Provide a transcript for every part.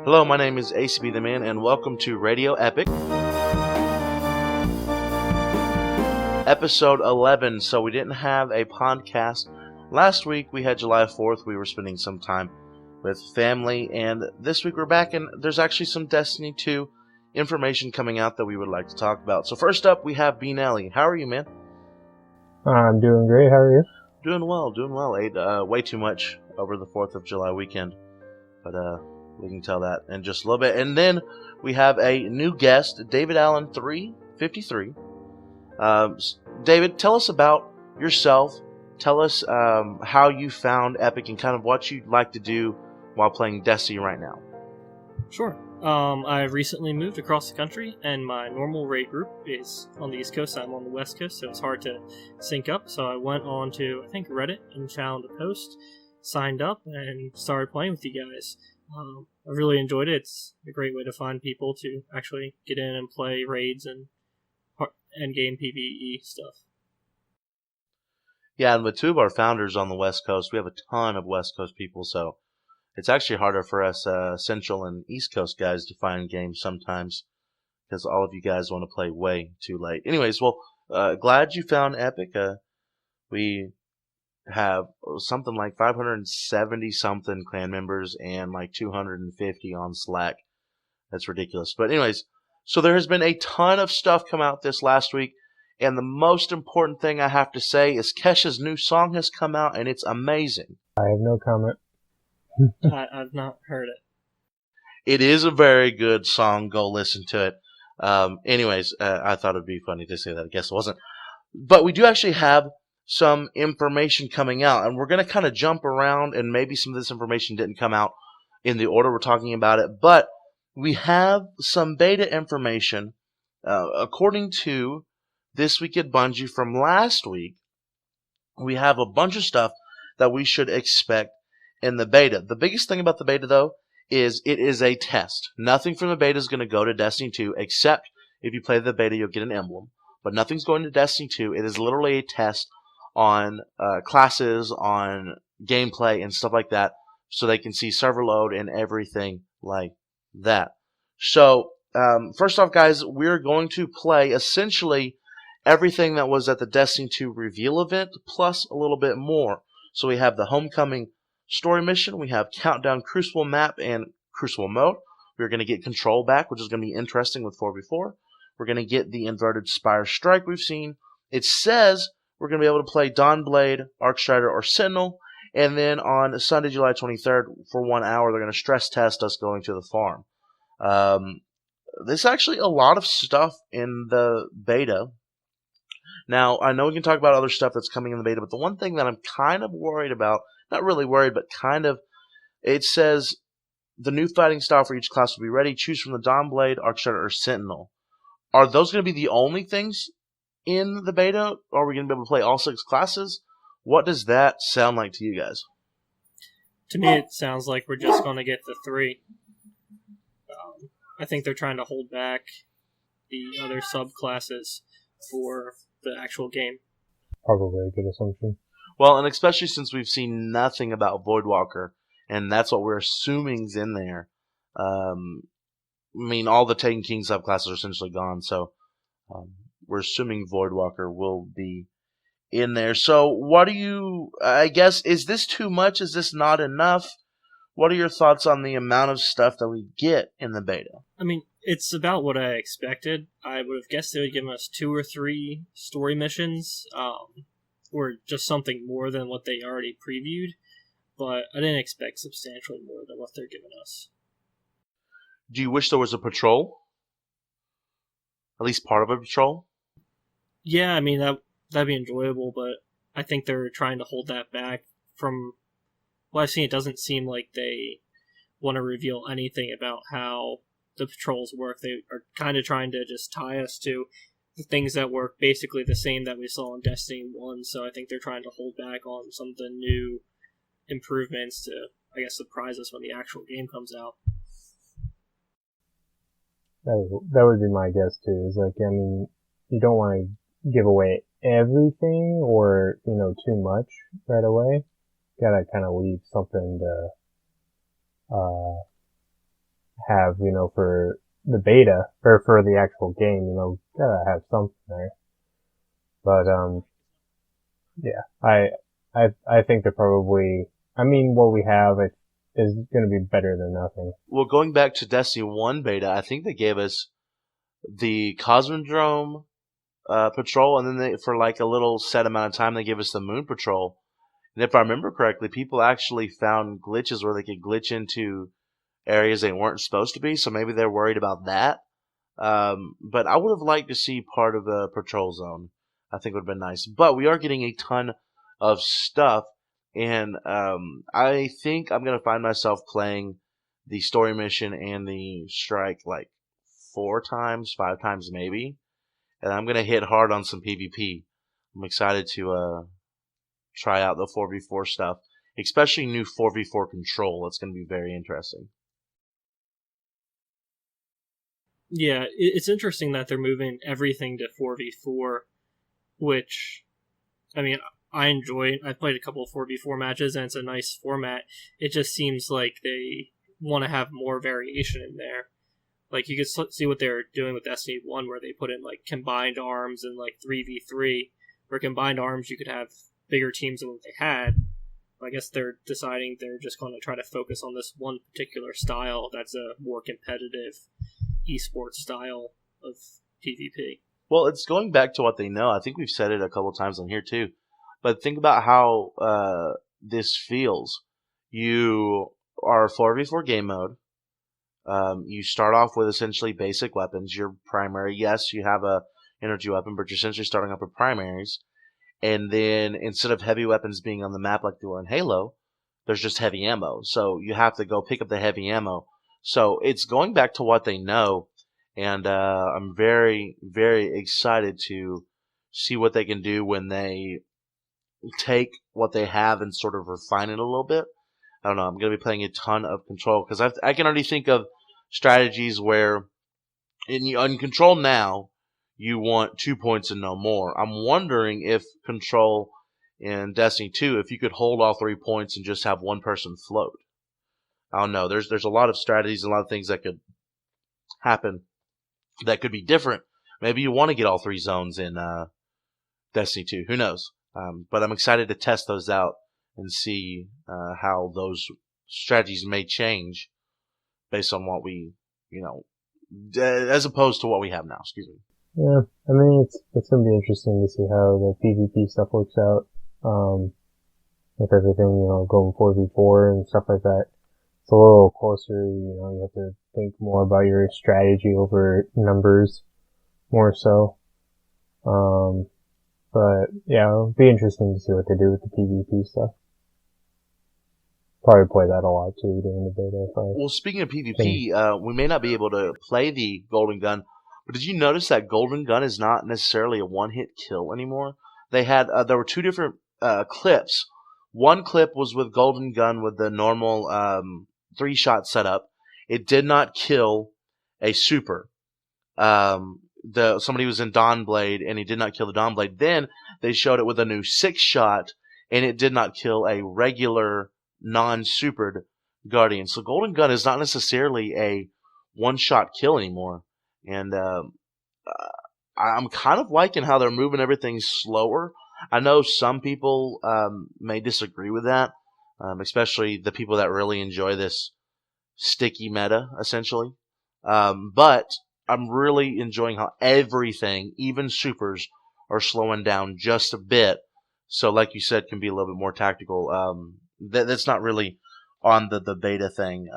Hello, my name is acbtheman, and welcome to Radio Epic, episode 11. So we didn't have a podcast last week. We had July 4th. We were spending some time with family, and this week we're back, and there's actually some Destiny 2 information coming out that we would like to talk about. So first up, we have bnelly. How are you, man? I'm doing great. How are you? Doing well. Ate way too much over the 4th of July weekend, but we can tell that in just a little bit. And then we have a new guest, David Allen 353. David, tell us about yourself. Tell us how you found Epic and kind of what you'd like to do while playing Destiny right now. Sure. I've recently moved across the country, and my normal raid group is on the East Coast. I'm on the West Coast, so it's hard to sync up. So I went on to, I think, Reddit and found a post, signed up, and started playing with you guys. I really enjoyed it. It's a great way to find people to actually get in and play raids and endgame PvE stuff. Yeah, and with two of our founders on the West Coast, we have a ton of West Coast people, so it's actually harder for us Central and East Coast guys to find games sometimes because all of you guys want to play way too late. Anyways, well, glad you found Epic. We have something like 570-something clan members and like 250 on Slack. That's ridiculous. But anyways, so there has been a ton of stuff come out this last week, and the most important thing I have to say is Kesha's new song has come out, and it's amazing. I have no comment. I've not heard it. It is a very good song. Go listen to it. Anyways, I thought it'd be funny to say that. I guess it wasn't. But we do actually have some information coming out, and we're going to kind of jump around, and maybe some of this information didn't come out in the order we're talking about it, but we have some beta information according to This Week at Bungie from last week. We have a bunch of stuff that we should expect in the beta. The biggest thing about the beta, though, is it is a test. Nothing from the beta is going to go to Destiny 2, except if you play the beta, you'll get an emblem. But nothing's going to Destiny 2. It is literally a test on classes, on gameplay, and stuff like that, so they can see server load and everything like that. So, first off, guys, we're going to play essentially everything that was at the Destiny 2 reveal event, plus a little bit more. So we have the Homecoming story mission, we have Countdown Crucible map and Crucible mode. We're going to get Control back, which is going to be interesting with 4v4. We're going to get the Inverted Spire Strike we've seen. It says we're going to be able to play Dawnblade, Arcstrider, or Sentinel. And then on Sunday, July 23rd, for 1 hour, they're going to stress test us going to the farm. There's actually a lot of stuff in the beta. Now, I know we can talk about other stuff that's coming in the beta, but the one thing that I'm kind of worried about, not really worried, but kind of, it says the new fighting style for each class will be ready. Choose from the Dawnblade, Arcstrider, or Sentinel. Are those going to be the only things in the beta? Or are we going to be able to play all 6 classes? What does that sound like to you guys? To me, it sounds like we're just going to get the 3. I think they're trying to hold back the other subclasses for the actual game. Probably a good assumption. Well, and especially since we've seen nothing about Voidwalker, and that's what we're assuming's in there. I mean, all the Taken King subclasses are essentially gone, so we're assuming Voidwalker will be in there. So what do you, I guess, is this too much? Is this not enough? What are your thoughts on the amount of stuff that we get in the beta? I mean, it's about what I expected. I would have guessed they would give us 2 or 3 story missions, or just something more than what they already previewed, but I didn't expect substantially more than what they're giving us. Do you wish there was a patrol? At least part of a patrol? Yeah, I mean, that'd be enjoyable, but I think they're trying to hold that back. From what I've seen, it doesn't seem like they want to reveal anything about how the patrols work. They are kind of trying to just tie us to the things that work basically the same that we saw in Destiny 1, so I think they're trying to hold back on some of the new improvements to, I guess, surprise us when the actual game comes out. That would be my guess too. Is like, I mean, you don't want to give away everything or, too much right away. You gotta kind of leave something to have, for the beta, or for the actual game, gotta have something there. But, yeah, I think they're probably, what we have is gonna be better than nothing. Well, going back to Destiny 1 beta, I think they gave us the Cosmodrome patrol, and then for like a little set amount of time, they gave us the Moon patrol. And if I remember correctly, people actually found glitches where they could glitch into areas they weren't supposed to be, so maybe they're worried about that. But I would have liked to see part of the patrol zone. I think would have been nice. But we are getting a ton of stuff, and I think I'm gonna find myself playing the story mission and the strike like 4 times, 5 times maybe, and I'm gonna hit hard on some PvP. I'm excited to try out the 4v4 stuff, especially new 4v4 control. It's gonna be very interesting. Yeah, it's interesting that they're moving everything to 4v4, which, I mean, I enjoy. I've played a couple of 4v4 matches, and it's a nice format. It just seems like they want to have more variation in there. Like, you could see what they're doing with Destiny 1, where they put in, like, combined arms and, like, 3v3, where combined arms you could have bigger teams than what they had. I guess they're deciding they're just going to try to focus on this one particular style that's a more competitive esports style of PvP. Well, it's going back to what they know. I think we've said it a couple times on here too. But think about how this feels. You are 4v4 game mode. You start off with essentially basic weapons. Your primary, yes, you have a energy weapon, but you're essentially starting off with primaries. And then instead of heavy weapons being on the map like they were in Halo, there's just heavy ammo. So you have to go pick up the heavy ammo. So it's going back to what they know, and I'm very, very excited to see what they can do when they take what they have and sort of refine it a little bit. I don't know. I'm going to be playing a ton of Control because I can already think of strategies where in Control now you want 2 points and no more. I'm wondering if Control in Destiny 2, if you could hold all 3 points and just have one person float. I don't know. There's a lot of strategies and a lot of things that could happen that could be different. Maybe you want to get all 3 zones in Destiny 2. Who knows? But I'm excited to test those out and see how those strategies may change based on what we, as opposed to what we have now. Excuse me. Yeah, it's gonna be interesting to see how the PvP stuff works out, with everything, going 4v4 and stuff like that. It's a little closer, you have to think more about your strategy over numbers, more so. But yeah, it'll be interesting to see what they do with the PvP stuff. Probably play that a lot too during the beta. Well, speaking of PvP, we may not be able to play the Golden Gun, but did you notice that Golden Gun is not necessarily a one-hit kill anymore? They had there were 2 different clips. One clip was with Golden Gun with the normal 3-shot setup. It did not kill a super. Somebody was in Dawnblade and he did not kill the Dawnblade. Then they showed it with a new 6-shot and it did not kill a regular non-supered Guardian. So Golden Gun is not necessarily a one-shot kill anymore. And I'm kind of liking how they're moving everything slower. I know some people may disagree with that, especially the people that really enjoy this sticky meta, essentially. But I'm really enjoying how everything, even supers, are slowing down just a bit. So, like you said, can be a little bit more tactical. That's not really on the beta thing.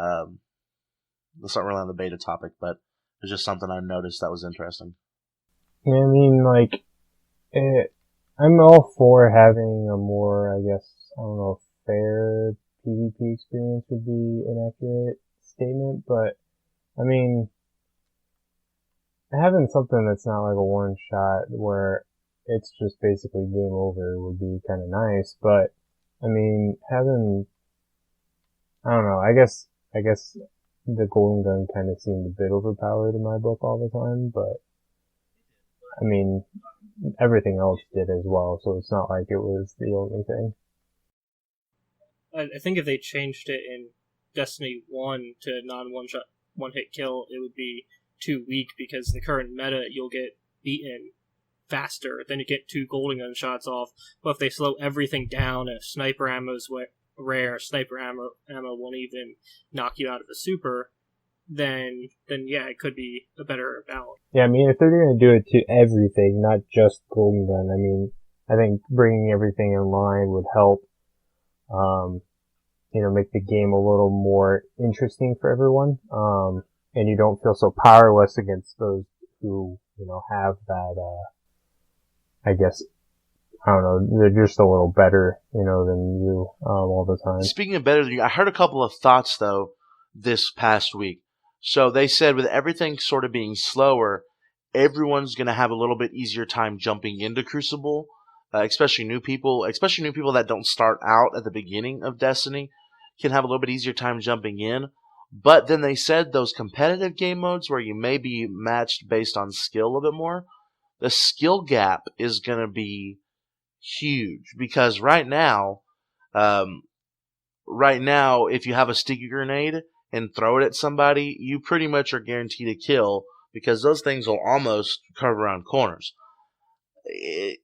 That's not really on the beta topic, but it's just something I noticed that was interesting. Yeah, I'm all for having a more, I guess, I don't know, fair PvP experience would be an accurate statement, but having something that's not like a one shot where it's just basically game over would be kind of nice, but having, I don't know, I guess the Golden Gun kind of seemed a bit overpowered in my book all the time, but everything else did as well, so it's not like it was the only thing. I think if they changed it in Destiny 1 to non-one-shot, one-hit kill, it would be too weak because the current meta, you'll get beaten faster. Then you get 2 golden gun shots off. But if they slow everything down, if sniper ammo's rare, sniper ammo won't even knock you out of a super, then yeah, it could be a better balance. Yeah, I mean, if they're going to do it to everything, not just golden gun, I mean, I think bringing everything in line would help, make the game a little more interesting for everyone. And you don't feel so powerless against those who, have that, I guess, I don't know, they're just a little better, than you, all the time. Speaking of better than you, I heard a couple of thoughts, though, this past week. So they said with everything sort of being slower, everyone's going to have a little bit easier time jumping into Crucible, especially new people that don't start out at the beginning of Destiny can have a little bit easier time jumping in. But then they said those competitive game modes where you may be matched based on skill a little bit more, the skill gap is going to be huge because right now, if you have a sticky grenade and throw it at somebody, you pretty much are guaranteed a kill because those things will almost curve around corners.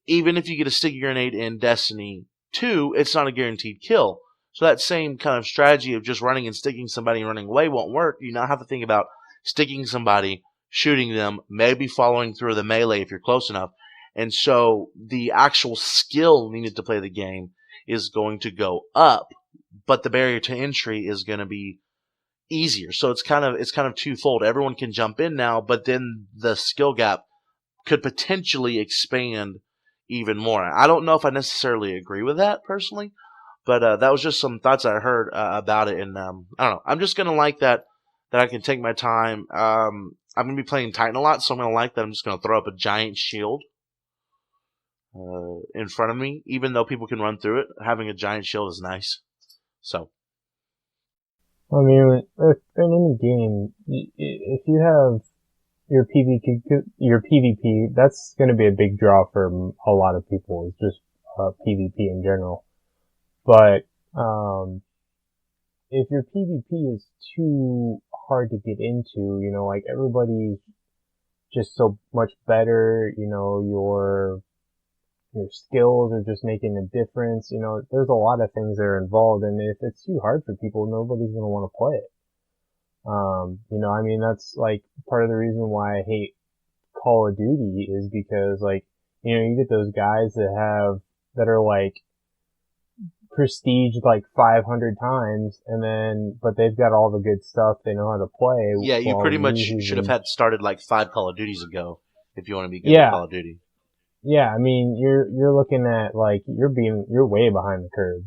Even if you get a sticky grenade in Destiny 2, it's not a guaranteed kill. So that same kind of strategy of just running and sticking somebody and running away won't work. You now have to think about sticking somebody, shooting them, maybe following through the melee if you're close enough. And so the actual skill needed to play the game is going to go up, but the barrier to entry is going to be easier. So it's kind of twofold. Everyone can jump in now, but then the skill gap could potentially expand even more. I don't know if I necessarily agree with that personally, but that was just some thoughts I heard about it, and I don't know. I'm just gonna like that I can take my time. I'm gonna be playing Titan a lot, so I'm gonna like that. I'm just gonna throw up a giant shield in front of me, even though people can run through it. Having a giant shield is nice. So, I mean, if in any game, if you have your PvP, that's going to be a big draw for a lot of people. It's just PvP in general. But if your PvP is too hard to get into, like everybody's just so much better, your skills are just making a difference, there's a lot of things that are involved, and if it's too hard for people, nobody's going to want to play it. I mean, that's like part of the reason why I hate Call of Duty is because, like, you get those guys that are like prestige like 500 times, but they've got all the good stuff, they know how to play. Yeah, you pretty much should have had started like 5 Call of Duties ago if you want to be good at Call of Duty. Yeah, I mean, you're looking at, like, you're way behind the curve.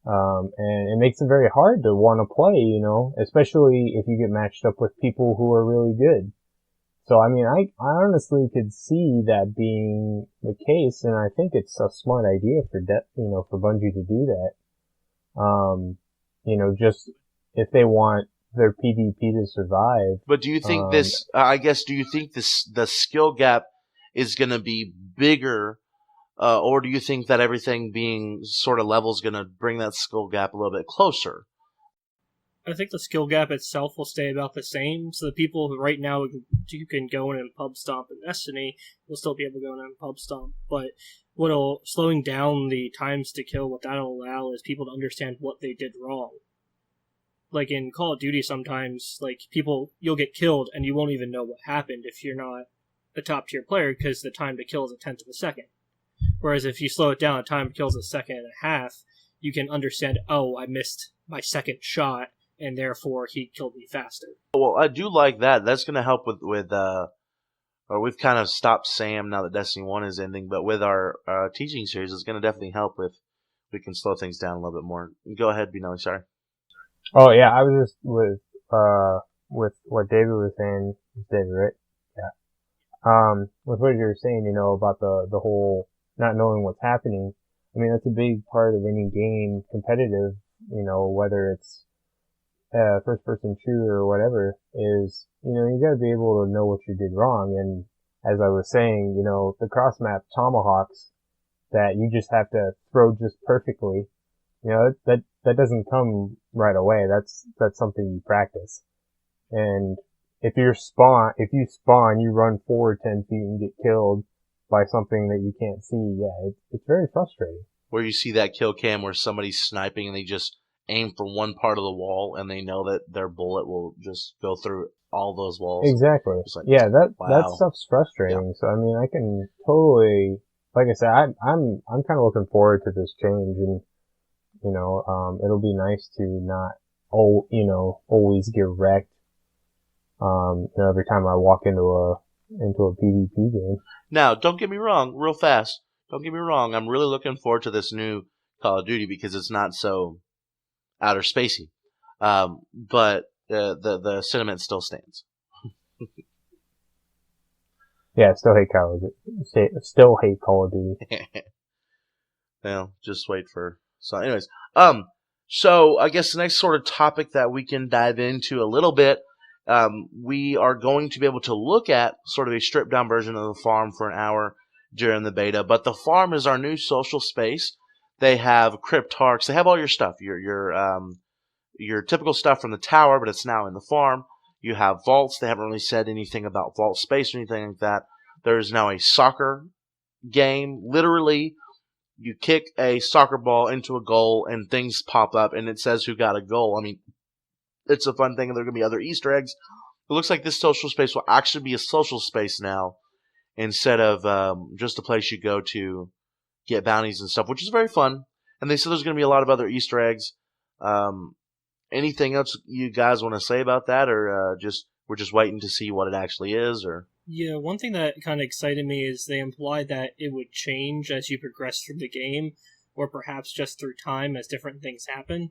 And it makes it very hard to want to play, especially if you get matched up with people who are really good. So, I mean, I honestly could see that being the case, and I think it's a smart idea for Bungie to do that. Just if they want their PvP to survive. But do you think the skill gap is going to be bigger, or do you think that everything being sort of level is going to bring that skill gap a little bit closer? I think the skill gap itself will stay about the same, so the people who right now you can go in and pub stomp in Destiny will still be able to go in and pub stomp, but slowing down the times to kill, what that'll allow is people to understand what they did wrong. Like in Call of Duty sometimes, like, you'll get killed and you won't even know what happened if you're not a top tier player because the time to kill is a tenth of a second. Whereas if you slow it down, the time to kill is a second and a half, you can understand, oh, I missed my second shot, and therefore he killed me faster. Well, I do like that. That's going to help with or we've kind of stopped Sam now that Destiny 1 is ending, but with our teaching series, it's going to definitely help if we can slow things down a little bit more. Go ahead, bnelly, sorry. Oh, yeah, I was just with what David was saying. It's David, right? Yeah. With what you were saying, about the whole not knowing what's happening. I mean, that's a big part of any game, competitive, whether it's first person shooter or whatever, is, you gotta be able to know what you did wrong. And as I was saying, the cross map tomahawks that you just have to throw just perfectly, that doesn't come right away. That's something you practice. And if you spawn, you run forward 10 feet and get killed by something that you can't see. Yeah, it's very frustrating. Where you see that kill cam where somebody's sniping and they just aim for one part of the wall and they know that their bullet will just go through all those walls. Exactly. Like, yeah, that wow. stuff's frustrating. Yeah. So I mean, I can totally, like I said, I'm kind of looking forward to this change, and it'll be nice to not always get wrecked. Every time I walk into a PvP game. Now, don't get me wrong, real fast. Don't get me wrong. I'm really looking forward to this new Call of Duty because it's not so outer spacey. But the sentiment still stands. Yeah, still hate Call of Duty. Well, just wait for. So, anyways, so I guess the next sort of topic that we can dive into a little bit, we are going to be able to look at sort of a stripped down version of the farm for an hour during the beta. But the farm is our new social space. They have cryptarchs. They have all your stuff. Your typical stuff from the tower, but it's now in the farm. You have vaults. They haven't really said anything about vault space or anything like that. There is now a soccer game. Literally, you kick a soccer ball into a goal and things pop up and it says who got a goal. I mean, it's a fun thing, and there are going to be other Easter eggs. It looks like this social space will actually be a social space now instead of just a place you go to get bounties and stuff, which is very fun. And they said there's going to be a lot of other Easter eggs. Anything else you guys want to say about that, or we're just waiting to see what it actually is? Or yeah, one thing that kind of excited me is they implied that it would change as you progress through the game, or perhaps just through time as different things happen.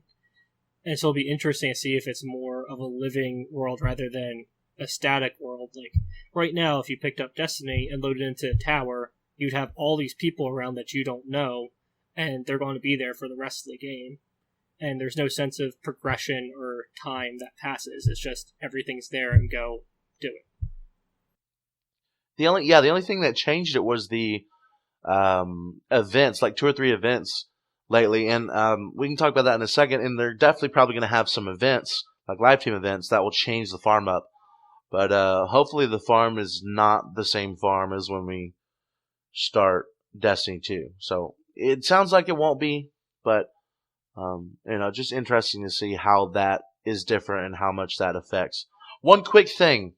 And so it'll be interesting to see if it's more of a living world rather than a static world. Like right now, if you picked up Destiny and loaded into a tower, you'd have all these people around that you don't know, and they're going to be there for the rest of the game. And there's no sense of progression or time that passes. It's just everything's there and go do it. The only thing that changed it was the events, like 2 or 3 events lately, and we can talk about that in a second. And they're definitely probably going to have some events, like live team events, that will change the farm up. But hopefully the farm is not the same farm as when we start Destiny 2. So it sounds like it won't be, but just interesting to see how that is different and how much that affects. One quick thing.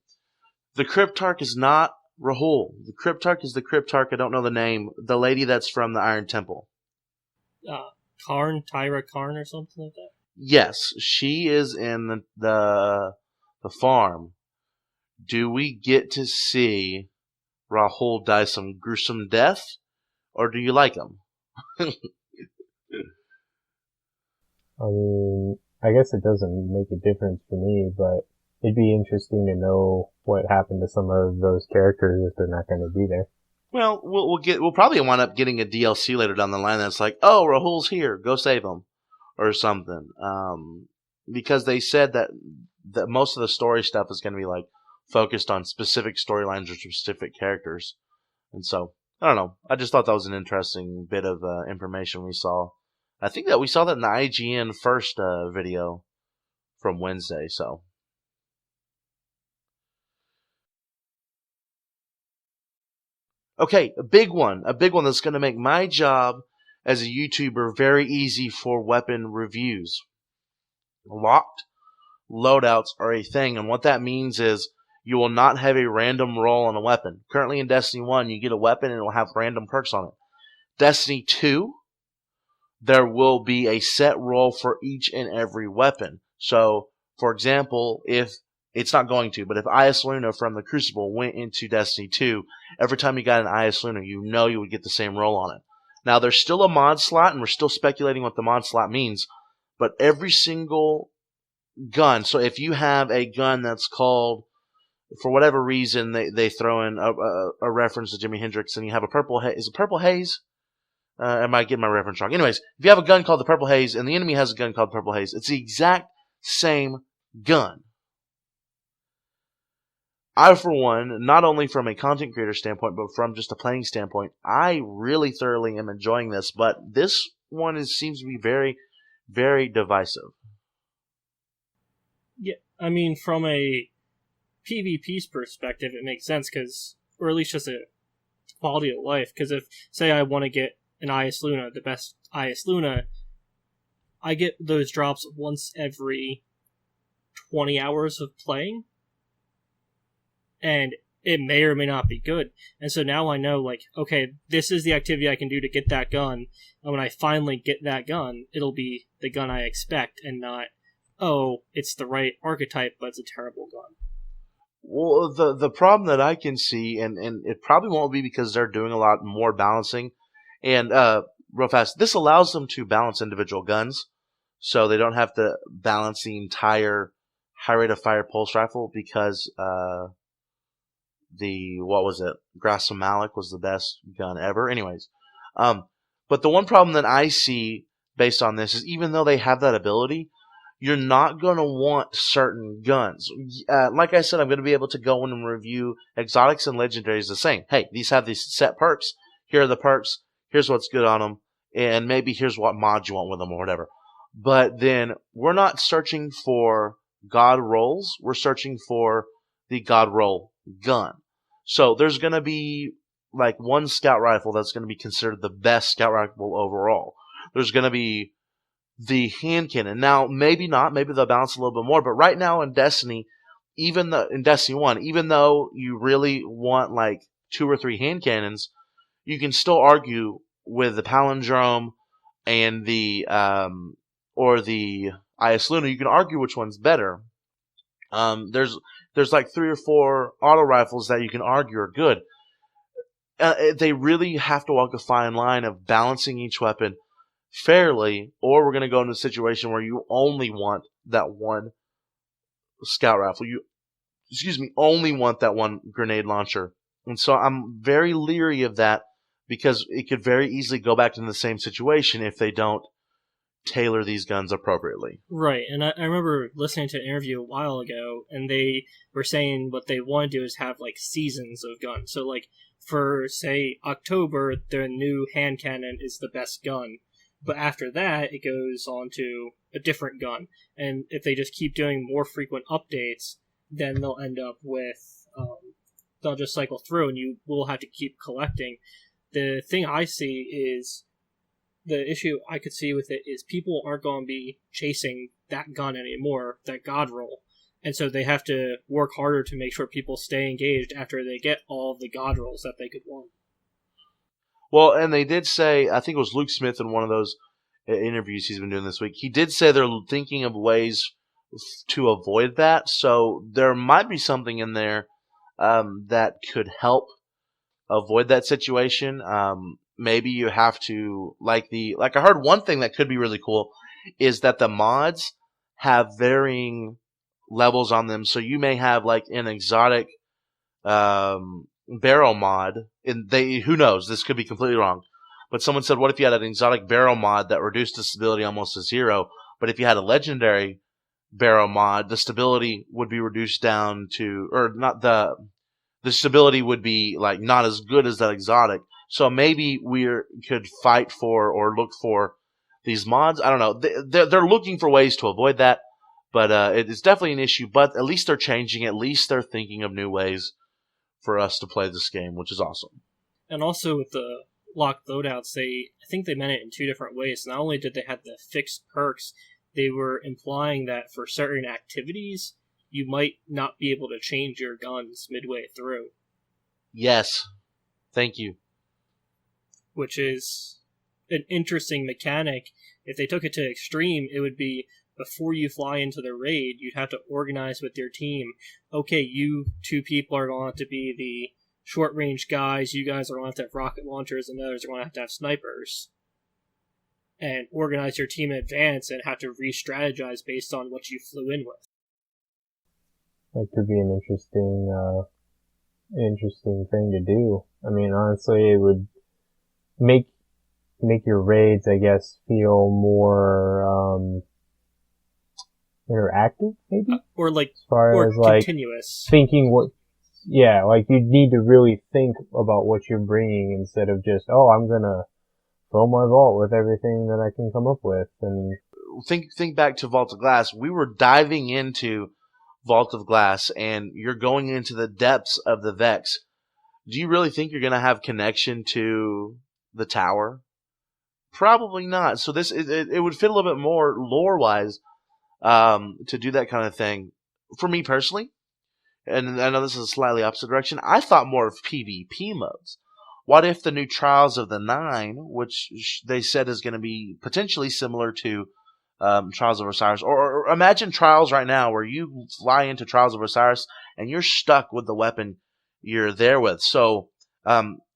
The Cryptarch is not Rahul. The Cryptarch is the Cryptarch. I don't know the name. The lady that's from the Iron Temple. Tyra Karn or something like that? Yes, she is in the farm. Do we get to see Rahul die some gruesome death, or do you like him? I mean, I guess it doesn't make a difference for me, but it'd be interesting to know what happened to some of those characters if they're not going to be there. Well, we'll probably wind up getting a DLC later down the line that's like, oh, Rahul's here, go save him, or something. Because they said that most of the story stuff is going to be like focused on specific storylines or specific characters, and so I don't know. I just thought that was an interesting bit of information we saw. I think that we saw that in the IGN first video from Wednesday. So. Okay, a big one that's going to make my job as a YouTuber very easy for weapon reviews. Locked loadouts are a thing, and what that means is you will not have a random roll on a weapon. Currently in Destiny 1, you get a weapon and it will have random perks on it. Destiny 2, there will be a set roll for each and every weapon. So, for example, if it's not going to, but if IS Luna from the Crucible went into Destiny 2, every time you got an IS Luna, you know you would get the same roll on it. Now, there's still a mod slot, and we're still speculating what the mod slot means, but every single gun, so if you have a gun that's called, for whatever reason, they throw in a reference to Jimi Hendrix, and you have a Purple Haze. Is it Purple Haze? I might get my reference wrong. Anyways, if you have a gun called the Purple Haze, and the enemy has a gun called Purple Haze, it's the exact same gun. I, for one, not only from a content creator standpoint, but from just a playing standpoint, I really thoroughly am enjoying this. But this one seems to be very, very divisive. Yeah, I mean, from a PvP's perspective, it makes sense, or at least just a quality of life, because if, say, I want to get an IS Luna, the best IS Luna, I get those drops once every 20 hours of playing, and it may or may not be good. And so now I know, like, okay, this is the activity I can do to get that gun, and when I finally get that gun, it'll be the gun I expect, and not, oh, it's the right archetype, but it's a terrible gun. Well, the problem that I can see, and it probably won't be because they're doing a lot more balancing, and real fast, this allows them to balance individual guns, so they don't have to balance the entire high rate of fire pulse rifle because what was it? Grasp Malik was the best gun ever. Anyways, but the one problem that I see based on this is even though they have that ability, you're not going to want certain guns. Like I said, I'm going to be able to go in and review exotics and legendaries the same. Hey, these have these set perks. Here are the perks. Here's what's good on them. And maybe here's what mod you want with them or whatever. But then we're not searching for god rolls. We're searching for the god roll gun. So there's going to be like one scout rifle that's going to be considered the best scout rifle overall. There's going to be the hand cannon. Now, maybe not. Maybe they'll balance a little bit more. But right now in Destiny, in Destiny 1, even though you really want like 2 or 3 hand cannons, you can still argue with the palindrome and or the IS Luna. You can argue which one's better. There's like 3 or 4 auto rifles that you can argue are good. They really have to walk a fine line of balancing each weapon fairly, or we're going to go into a situation where you only want that one scout rifle. You only want that one grenade launcher. And so I'm very leery of that because it could very easily go back into the same situation if they don't tailor these guns appropriately. Right, and I remember listening to an interview a while ago, and they were saying what they want to do is have, like, seasons of guns. So, like, for, say, October, the new hand cannon is the best gun. But after that, it goes on to a different gun. And if they just keep doing more frequent updates, then they'll end up with, they'll just cycle through and you will have to keep collecting. The thing I see is, the issue I could see with it is people aren't going to be chasing that gun anymore, that god roll. And so they have to work harder to make sure people stay engaged after they get all of the god rolls that they could want. Well, and they did say, I think it was Luke Smith in one of those interviews he's been doing this week, he did say they're thinking of ways to avoid that. So there might be something in there that could help avoid that situation. Maybe you have to, like I heard one thing that could be really cool is that the mods have varying levels on them. So you may have like an exotic barrel mod, and who knows, this could be completely wrong, but someone said, what if you had an exotic barrel mod that reduced the stability almost to 0, but if you had a legendary barrel mod, the stability would be reduced down to, or not, the stability would be like not as good as that exotic. So maybe we could fight for or look for these mods. I don't know. They're looking for ways to avoid that, but it is definitely an issue. But at least they're changing. At least they're thinking of new ways for us to play this game, which is awesome. And also with the locked loadouts, I think they meant it in 2 different ways. Not only did they have the fixed perks, they were implying that for certain activities, you might not be able to change your guns midway through. Yes. Thank you. Which is an interesting mechanic. If they took it to extreme, it would be before you fly into the raid, you'd have to organize with your team. Okay, you 2 people are going to have to be the short-range guys, you guys are going to have rocket launchers, and the others are going to have snipers. And organize your team in advance and have to re-strategize based on what you flew in with. That could be an interesting thing to do. I mean, honestly, it would make your raids, I guess, feel more interactive, maybe? Or like, as far or as like continuous. Thinking like you need to really think about what you're bringing instead of just, oh, I'm gonna fill my vault with everything that I can come up with. And think back to Vault of Glass. We were diving into vault of glass and you're going into the depths of the Vex, do you really think you're going to have connection to the tower? Probably not. So it would fit a little bit more lore wise to do that kind of thing. For me personally, and I know this is a slightly opposite direction, I thought more of PvP modes. What if the new Trials of the Nine, which they said is going to be potentially similar to Trials of Osiris, or imagine Trials right now where you fly into Trials of Osiris and you're stuck with the weapon you're there with. So,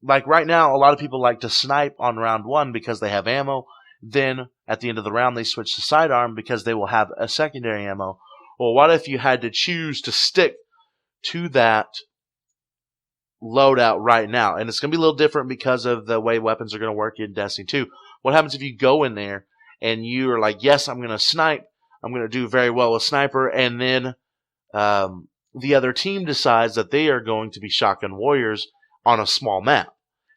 like right now, a lot of people like to snipe on round one because they have ammo. Then at the end of the round, they switch to sidearm because they will have a secondary ammo. Well, what if you had to choose to stick to that loadout right now? And it's going to be a little different because of the way weapons are going to work in Destiny 2. What happens if you go in there and you are like, yes, I'm going to snipe. I'm going to do very well with sniper. And then the other team decides that they are going to be shotgun warriors on a small map.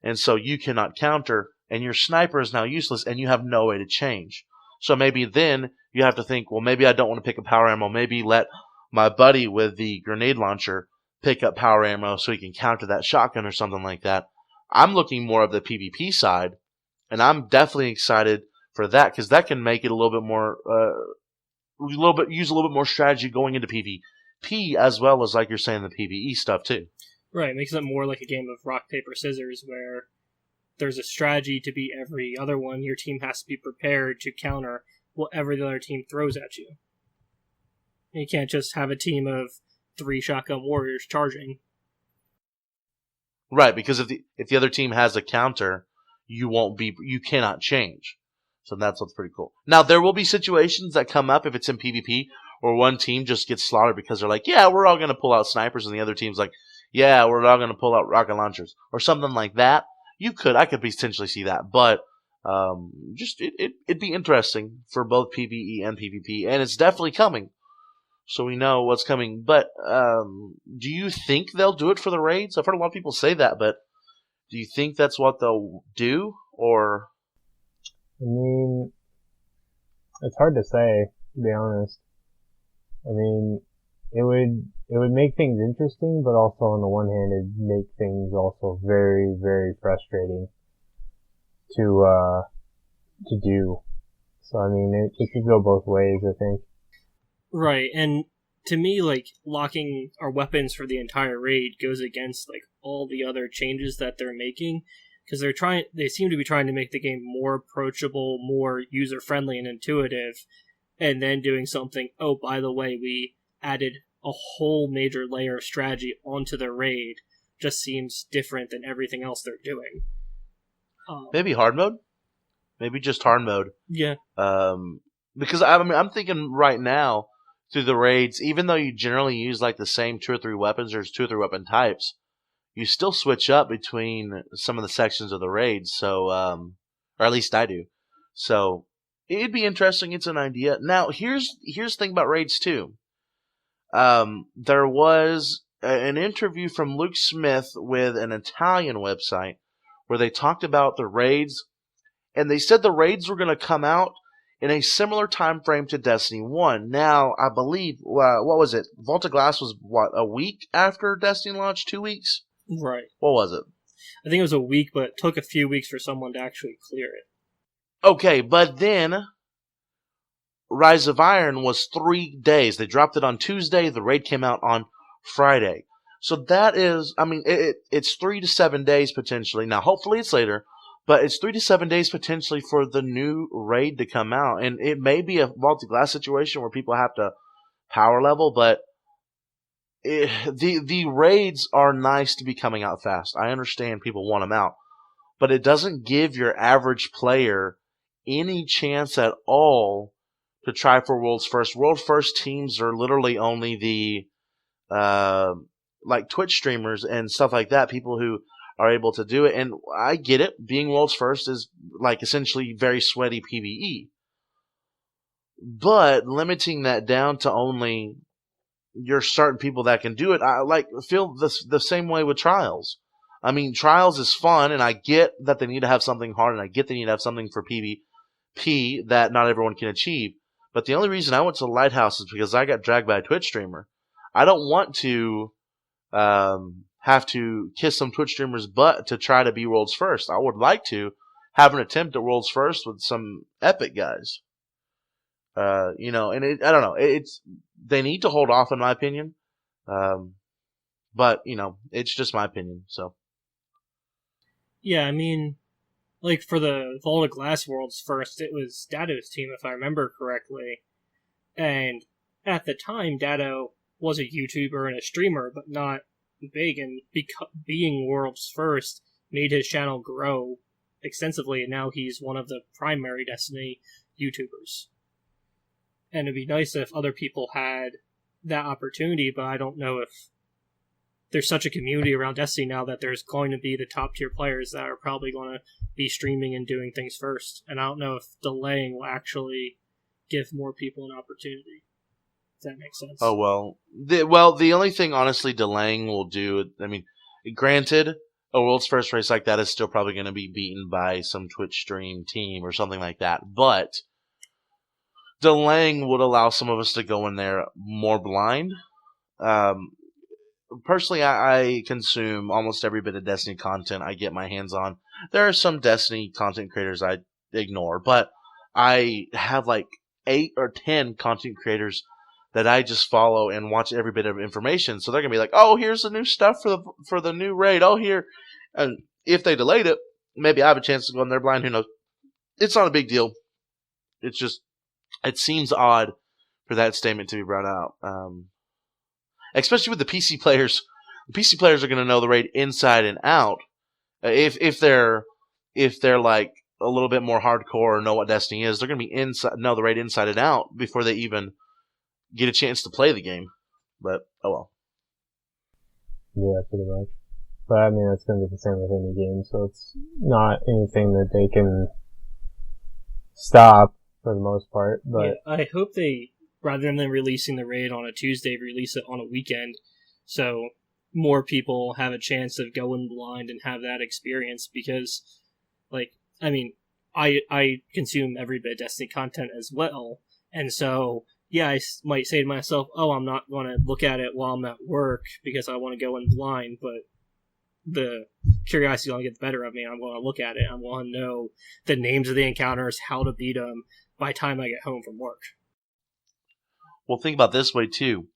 And so you cannot counter, and your sniper is now useless, and you have no way to change. So maybe then you have to think, well, maybe I don't want to pick up power ammo. Maybe let my buddy with the grenade launcher pick up power ammo so he can counter that shotgun or something like that. I'm looking more of the PvP side, and I'm definitely excited for that because that can make it a little bit more, use a little bit more strategy going into PvP as well as, like you're saying, the PvE stuff too. Right, it makes it more like a game of rock, paper, scissors where there's a strategy to beat every other one. Your team has to be prepared to counter whatever the other team throws at you. You can't just have a team of 3 shotgun warriors charging. Right, because if the other team has a counter, you cannot change. So that's what's pretty cool. Now there will be situations that come up if it's in PvP where one team just gets slaughtered because they're like, yeah, we're all going to pull out snipers, and the other team's like, yeah, we're all going to pull out rocket launchers or something like that. I could potentially see that, but it'd be interesting for both PvE and PvP, and it's definitely coming. So we know what's coming. But do you think they'll do it for the raids? I've heard a lot of people say that, but do you think that's what they'll do, or? I mean, it's hard to say, to be honest. I mean, it would make things interesting, but also on the one hand, it'd make things also very, very frustrating to do. So I mean, it could go both ways, I think. Right, and to me, like, locking our weapons for the entire raid goes against, like, all the other changes that they're making, because they seem to be trying to make the game more approachable, more user-friendly and intuitive, and then doing something, oh, by the way, we added a whole major layer of strategy onto the raid, just seems different than everything else they're doing. Maybe hard mode? Maybe just hard mode. Yeah. Because I'm thinking right now, through the raids, even though you generally use like the same 2 or 3 weapons, there's 2 or 3 weapon types, you still switch up between some of the sections of the raids, so, or at least I do. So, it'd be interesting, it's an idea. Now, here's the thing about raids too. There was an interview from Luke Smith with an Italian website where they talked about the raids, and they said the raids were going to come out in a similar time frame to Destiny 1. Now, I believe, what was it? Vault of Glass was, a week after Destiny launched? 2 weeks? Right. What was it? I think it was a week, but it took a few weeks for someone to actually clear it. Okay, but then Rise of Iron was 3 days. They dropped it on Tuesday. The raid came out on Friday. So that is, it's 3 to 7 days potentially. Now, hopefully it's later. But it's 3 to 7 days potentially for the new raid to come out. And it may be a Vault of Glass situation where people have to power level, but the raids are nice to be coming out fast. I understand people want them out. But it doesn't give your average player any chance at all to try for World's First. World First teams are literally only the like Twitch streamers and stuff like that, people who are able to do it. And I get it. Being World's First is like essentially very sweaty PvE. But limiting that down to only your certain people that can do it, I feel the same way with Trials. I mean, Trials is fun, and I get that they need to have something hard, and I get they need to have something for PvP that not everyone can achieve. But the only reason I went to the Lighthouse is because I got dragged by a Twitch streamer. I don't want to have to kiss some Twitch streamer's butt to try to be world's first. I would like to have an attempt at world's first with some epic guys. And I don't know. They need to hold off, in my opinion. But it's just my opinion. So Yeah, I mean, like for the Vault of Glass Worlds first, it was Dado's team, if I remember correctly. And at the time, Dado was a YouTuber and a streamer, but not big. And being world's first made his channel grow extensively, and now he's one of the primary Destiny YouTubers. And it'd be nice if other people had that opportunity, but I don't know if there's such a community around Destiny now that there's going to be the top tier players that are probably going to be streaming and doing things first. And I don't know if delaying will actually give more people an opportunity. If that makes sense. Oh, well. The only thing, honestly, delaying will do, I mean, granted, a world's first race like that is still probably going to be beaten by some Twitch stream team or something like that. But delaying would allow some of us to go in there more blind. Personally, I consume almost every bit of Destiny content I get my hands on. There are some Destiny content creators I ignore, but I have like 8 or 10 content creators that I just follow and watch every bit of information. So they're gonna be like, "Oh, here's the new stuff for the new raid. Oh, here," and if they delayed it, maybe I have a chance to go in there blind. Who knows? It's not a big deal. It's just it seems odd for that statement to be brought out. Especially with the PC players. The PC players are going to know the raid inside and out. If they're like a little bit more hardcore or know what Destiny is, they're going to be know the raid inside and out before they even get a chance to play the game. But oh well. Yeah, pretty much. But I mean, it's going to be the same with any game, so it's not anything that they can stop for the most part. But yeah, I hope they, rather than releasing the raid on a Tuesday, release it on a weekend, so more people have a chance of going blind and have that experience. Because, like, I mean, I consume every bit of Destiny content as well, and so yeah, I might say to myself, "Oh, I'm not going to look at it while I'm at work because I want to go in blind," but the curiosity will get the better of me. I'm going to look at it. I'm going to know the names of the encounters, how to beat them by the time I get home from work. Well, think about it this way, too.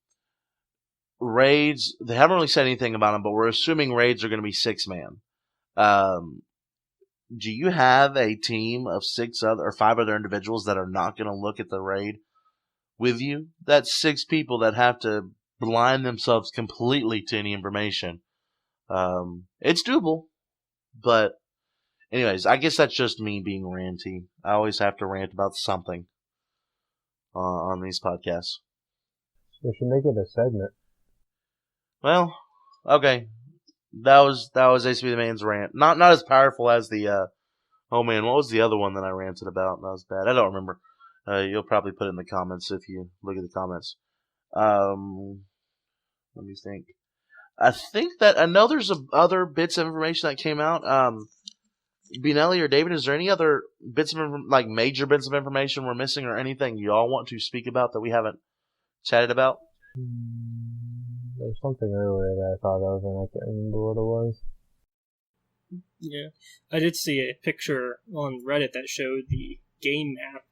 Raids, they haven't really said anything about them, but we're assuming raids are going to be 6-man. Do you have a team of 5 other individuals that are not going to look at the raid with you? That's 6 people that have to blind themselves completely to any information. It's doable, but anyways, I guess that's just me being ranty. I always have to rant about something on these podcasts. we should make it a segment. Well, okay. That was acbtheman's rant. Not as powerful as the oh man, what was the other one that I ranted about? That was bad. I don't remember. You'll probably put it in the comments if you look at the comments. Let me think. I think that I know there's other bits of information that came out. bnelly or David, is there any other bits of major bits of information we're missing, or anything you all want to speak about that we haven't chatted about? There's something earlier that I thought of, and I can't remember what it was. Yeah, I did see a picture on Reddit that showed the game map,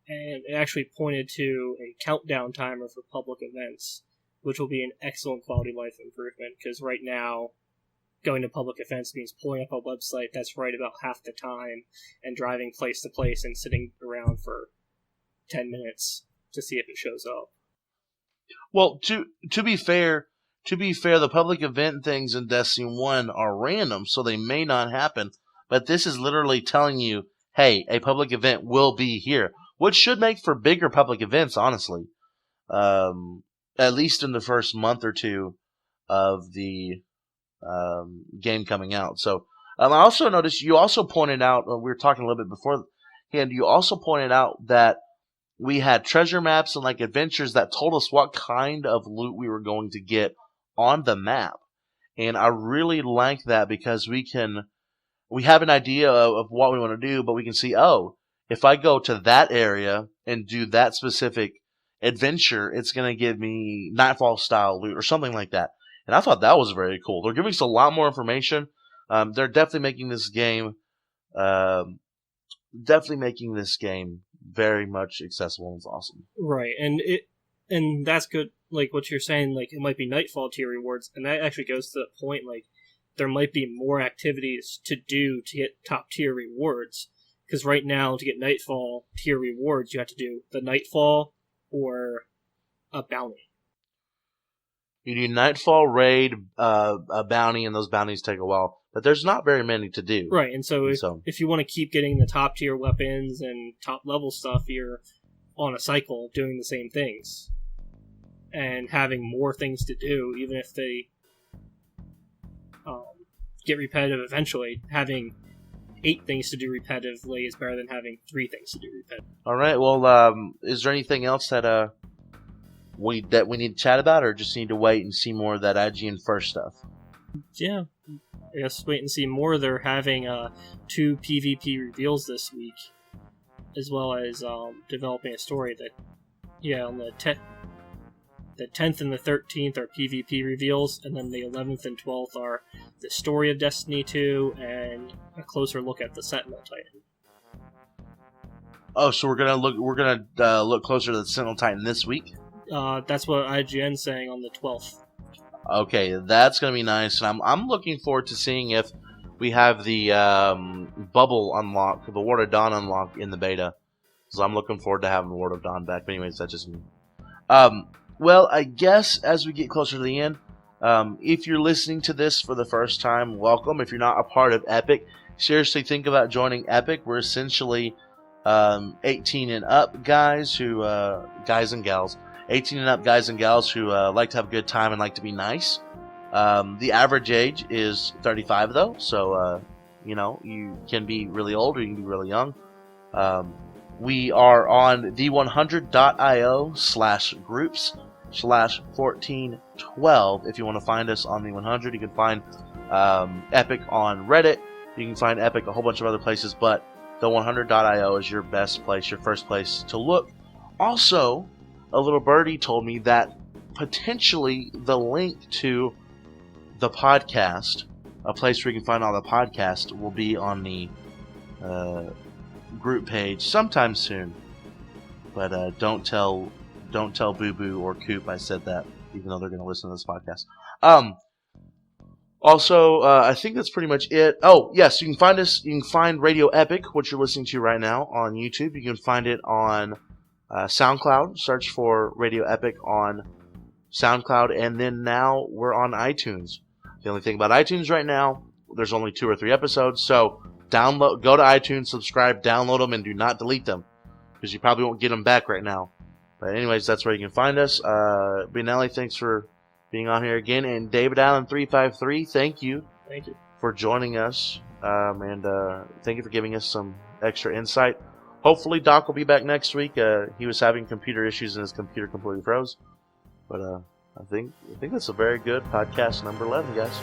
and it actually pointed to a countdown timer for public events, which will be an excellent quality of life improvement, because right now, going to public events means pulling up a website that's right about half the time, and driving place to place and sitting around for 10 minutes to see if it shows up. Well, to be fair, the public event things in Destiny 1 are random, so they may not happen. But this is literally telling you, hey, a public event will be here, which should make for bigger public events, honestly. At least in the first month or two of the game coming out. So I also noticed you also pointed out, we were talking a little bit beforehand, you also pointed out that we had treasure maps and adventures that told us what kind of loot we were going to get on the map. And I really like that, because we have an idea of what we want to do, but we can see, oh, if I go to that area and do that specific adventure, it's going to give me Nightfall style loot or something like that. And I thought that was very cool. They're giving us a lot more information. They're definitely making this game, very much accessible, and it's awesome. Right, and that's good. Like what you're saying, like it might be Nightfall tier rewards, and that actually goes to the point. Like there might be more activities to do to get top tier rewards. Because right now, to get Nightfall tier rewards, you have to do the Nightfall or a bounty. You do Nightfall, raid, a bounty, and those bounties take a while. But there's not very many to do. Right, and so if you want to keep getting the top tier weapons and top level stuff, you're on a cycle doing the same things. And having more things to do, even if they get repetitive eventually, having 8 things to do repetitively is better than having 3 things to do repetitively. All right. Well, is there anything else that we need to chat about, or just need to wait and see more of that IGN first stuff? Yeah, I guess wait and see more. They're having 2 PvP reveals this week, as well as developing a story that, on the 10th and the 13th are PvP reveals, and then the 11th and 12th are the story of Destiny 2 and a closer look at the Sentinel Titan. Oh, so we're gonna look closer to the Sentinel Titan this week? That's what IGN's saying on the 12th. Okay, that's gonna be nice, and I'm looking forward to seeing if we have the bubble unlock, the Ward of Dawn unlock in the beta. So I'm looking forward to having the Ward of Dawn back. But anyways, that's just me. Well, I guess as we get closer to the end, if you're listening to this for the first time, welcome. If you're not a part of Epic, seriously think about joining Epic. We're essentially 18 and up guys and gals. 18 and up guys and gals who like to have a good time and like to be nice. The average age is 35, though, so you can be really old or you can be really young. We are on the100.io/groups/1412. If you want to find us on the 100, you can find Epic on Reddit. You can find Epic a whole bunch of other places, but the 100.io is your best place, your first place to look. Also, a little birdie told me that potentially the link to the podcast, a place where you can find all the podcasts, will be on the group page sometime soon. But don't tell Boo Boo or Coop I said that, even though they're going to listen to this podcast. Also, I think that's pretty much it. Oh, yes, you can find us. You can find Radio Epic, which you're listening to right now, on YouTube. You can find it on SoundCloud. Search for Radio Epic on SoundCloud, and then now we're on iTunes. The only thing about iTunes right now, there's only 2 or 3 episodes, so go to iTunes, subscribe, download them, and do not delete them, because you probably won't get them back right now. But anyways, that's where you can find us. bnelly, thanks for being on here again, and David Allen 353, thank you for joining us, and thank you for giving us some extra insight. Hopefully Doc will be back next week. He was having computer issues and his computer completely froze. But I think that's a very good podcast number 11, guys.